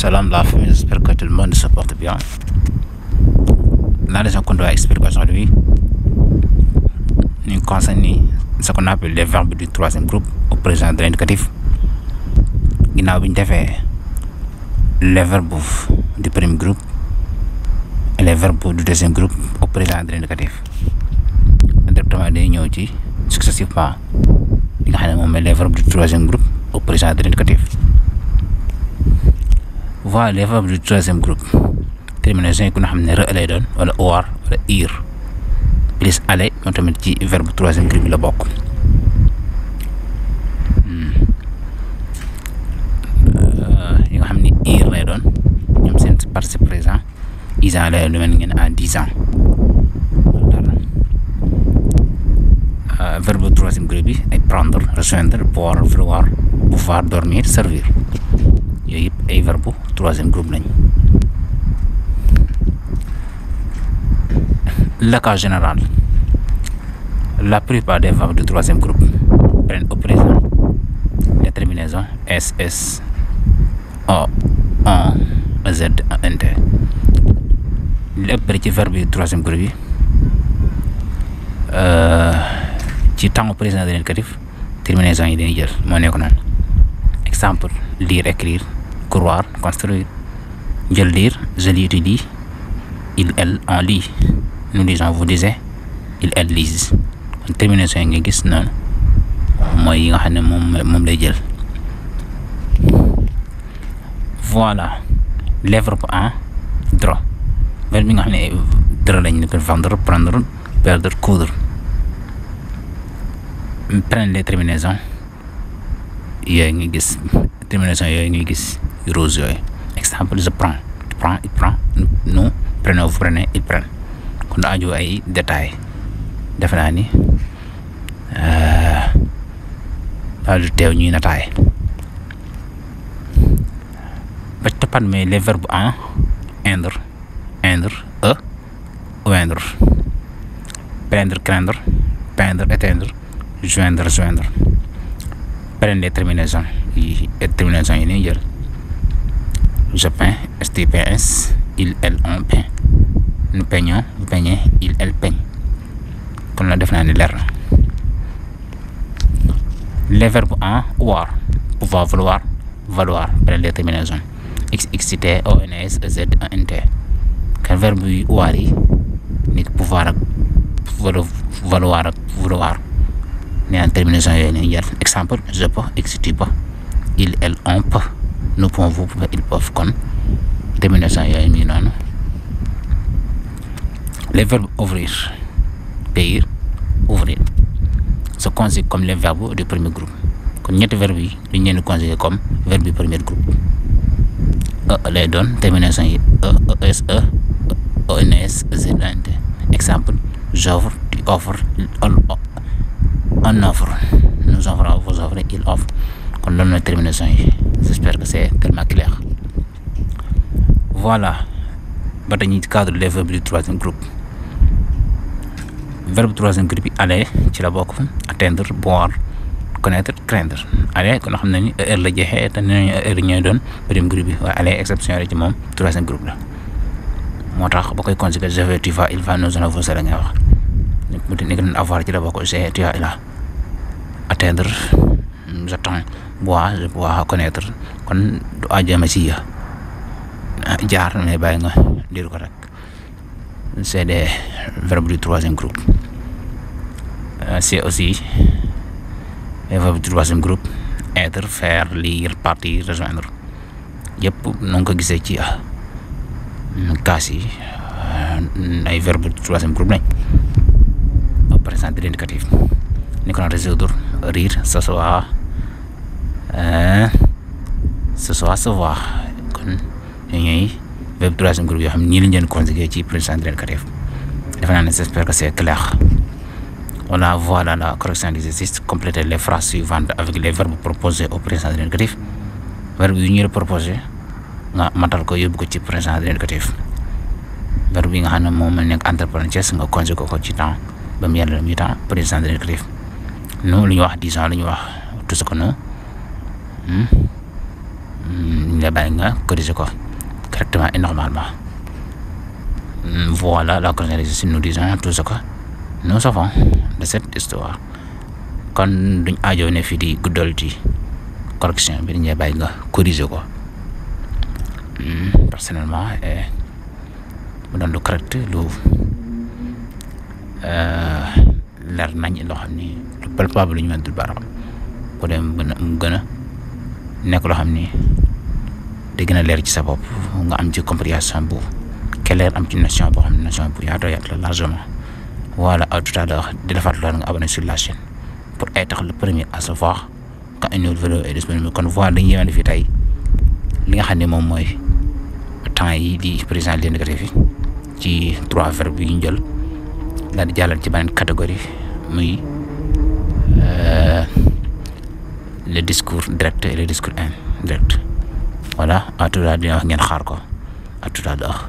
Salam la famille, j'espère que tout le monde se porte bien. La leçon qu'on doit expliquer aujourd'hui nous concerne ce qu'on appelle les verbes du troisième groupe au présent de l'indicatif. Ginnaaw bi ñu defee les verbes du premier groupe et les verbes du deuxième groupe au présent de l'indicatif. Directement day ñëw ci successivement li nga xam ne moom les verbes du troisième groupe au présent de l'indicatif. Voilà les verbes du troisième groupe. Terminaison yi ku nga xam ne re lay doon wala or wala ir plus aller moom tamit ci verbe troisième groupe bi la bokk. yi nga xam ne ir lay doon ñoom seen participe présent isant lay lu mel ngeen à 10 ans. Verbe troisième groupe bi ay prendre, rejoindre, boire, vouloir, pouvoir, dormir, servir yooyu yëpp ay verbe troisième groupe lañ. Le cas général, la plupart des verbes du troisième groupe prennent au présent les terminaisons S, S, O, ON, Z, NT. lépp ci verbe du troisième groupe yi ci temps présent de l'indicatif terminaison yi dañuy jël moo nekk noonu. Exemple, lire, écrire, courir, construire. Je lire, je lis, tu lis, il, elle, on lit. Nous lisons, vous lisez, il, elle lisent. Terminaison yi nga gis noonu mooy yi nga xam ne moom lay jël. Voilà les verbes en droit. Verbe bi nga xam ne droit lañ ne ko vendre, prendre, perdre, coudre. Prendre les terminaisons yooyu nga gis terminaison yooyu nga gis rose yooyu. Exemple, je prends, tu prends, il prend, nous prenons, vous prenez, ils prennent. kon da aju ay détails defe naa ni daal du teew ñuy nataay ba ci toppat mais les verbes en indre, oindre, prendre, craindre, peindre, éteindre, joindre, prendre les terminaisons yi ni jël. Je peins, tu peins, il, elle, on peint. Nous peignons, vous peignez, il, elle peigne. Kon la def naa ni leer na. Les verbes en war, pouvoir, vouloir, valoir, prendre les terminaisons x, xité, ons, z, nt. Kan verbe yu war yi ni pouvoir ak valoir ak vouloir nee na terminaison yooyu ni jël. Exemple, je peux, x, tu peux, il, elle, on peut, nous pouvons, vous pouvez, ils peuvent. Kon terminaison yooyu mi noonu. Les verbes ouvrir, payer, ouvrir se conjuguent comme les verbes du premier groupe. kon ñetti verbes yi dañu leen di conjuguer comme verbe du premier groupe. lay doon terminaison yi es, ons, z, nt. Exemple, j'offre, tu offres, on offre, nous offrons, vous offrez, il offre. kon loolu la terminaison yi. J'espère que c'est tellement clair. Voilà ba tey ñu ci cadre les verbes du troisième groupe. Verbe troisième groupe yi aller ci la bokk, atteindre, boire, connaître, craindre. Aller kon xam nañu heure la jeexee te nee nañu heure ñooy doon premier groupe bi waaye aller exception ci moom troisième groupe la. moo tax ba koy conjuguer je vais, tu vas, il va, nous allons, vous allez ngay wax. mu nekk doon avoir ci la bokk j'ai, tu as, il a. Atteindre, j'attends, boire, je bois, connaître kon du ajama ci ya jaar mais bàyyi nga diir ko rek. C'est des verbes du troisième groupe. C'est aussi les verbes du troisième groupe être, faire, lire, partir, rejoindre yëpp na nga ko gisee ci kaas yi ay verbes du troisième groupe lañ au présent de l'indicatif. ni ko résoudre, rire, s'asseoir, se voir kon ñooy verbe troisième groupe yoo xam ne ñii lañ leen conjuguer ci présent de l'indicatif. defe naa ne j'espère que c'est clair. Voilà la correction des exercices. Complétez les phrases suivantes avec les verbes proposés au présent de l'indicatif. Verbe yu ñu la proposé nga matal ko yóbbu ko ci présent de l'indicatif. Verbe yi nga xam ne moom la nekk entre parenthèses nga conjugué ko ci temps ba mu yàlla mi temps présent de l'indicatif. Nous lu ñu wax 10 ans lu ñu wax tout ce que nous nga bàyyi nga corriger ko correctement et normalement. Voilà la chronologie, nous disons tout ce que nous savons de cette histoire. Kon duñ aajo ne fii di guddal ci correction bi dañuy bàyyi nga corriger ko personnellement mu doon lu correct lu leer nañ loo xam ni lu palpable lu ñu mën dul baaraam ko dem mu gën a nekk loo xam ni di gën a leer ci sa bopp nga am ci compréhension bu clair, am ci notion boo xam ne notion bu yaatu la largement. Voilà, à tout à l'heure di la fàttali nga abonné sur la chaîne pour être le premier à savoir quand une nouvelle vidéo est disponible. Kon voilà dañuy yemale fii tey li nga xam ne moom mooy temps yi di président leen fi ci 3 verbes yi ñu jël daal di jàllal ci beneen catégorie muy le discours direct et le discours indirect. Voilà, à tout à l'heure dina wax ngeen xaar ko à tout à l'heure.